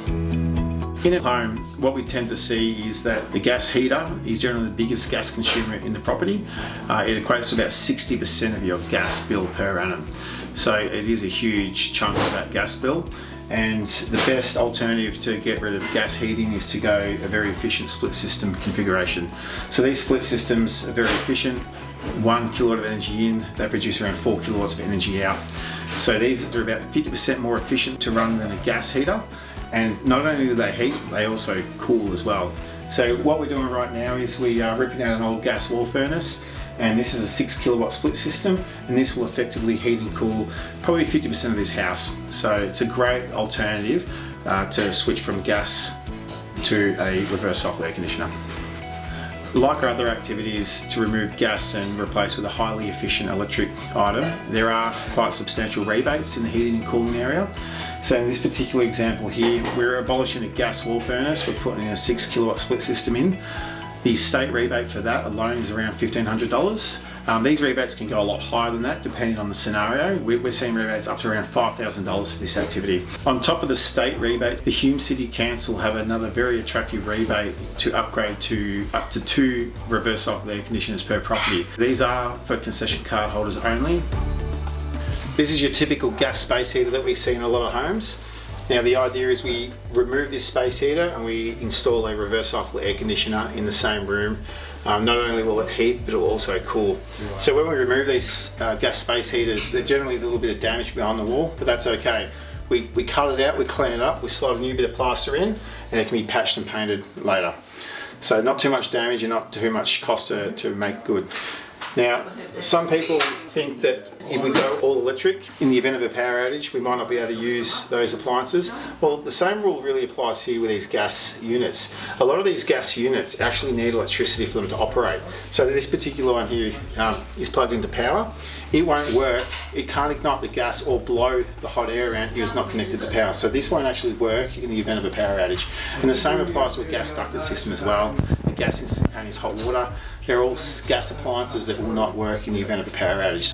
In a home, what we tend to see is that the gas heater is generally the biggest gas consumer in the property. It equates to about 60% of your gas bill per annum. So it is a huge chunk of that gas bill. And the best alternative to get rid of gas heating is to go a very efficient split system configuration. So these split systems are very efficient. 1 kilowatt of energy in, they produce around 4 kilowatts of energy out. So these are about 50% more efficient to run than a gas heater. And not only do they heat, they also cool as well. So what we're doing right now is we are ripping out an old gas wall furnace, and this is a 6 kilowatt split system, and this will effectively heat and cool probably 50% of this house. So it's a great alternative to switch from gas to a reverse cycle air conditioner. Like our other activities to remove gas and replace with a highly efficient electric item, there are quite substantial rebates in the heating and cooling area. So in this particular example here, we're abolishing a gas wall furnace, we're putting a 6 kilowatt split system in. The state rebate for that alone is around $1,500. These rebates can go a lot higher than that depending on the scenario. We're seeing rebates up to around $5,000 for this activity. On top of the state rebate, the Hume City Council have another very attractive rebate to upgrade to up to 2 reverse cycle air conditioners per property. These are for concession card holders only. This is your typical gas space heater that we see in a lot of homes. Now the idea is we remove this space heater and we install a reverse cycle air conditioner in the same room. Not only will it heat, but it will also cool. Right. So when we remove these gas space heaters, there generally is a little bit of damage behind the wall, but that's okay. We cut it out, we clean it up, we slide a new bit of plaster in, and it can be patched and painted later. So not too much damage and not too much cost to make good. Now, some people think that if we go all electric, in the event of a power outage, we might not be able to use those appliances. Well, the same rule really applies here with these gas units. A lot of these gas units actually need electricity for them to operate. So this particular one here is plugged into power. It won't work, it can't ignite the gas or blow the hot air around if it's not connected to power. So this won't actually work in the event of a power outage. And the same applies to a gas ducted system as well. The gas instantaneous hot water, they're all gas appliances that will not work in the event of a power outage.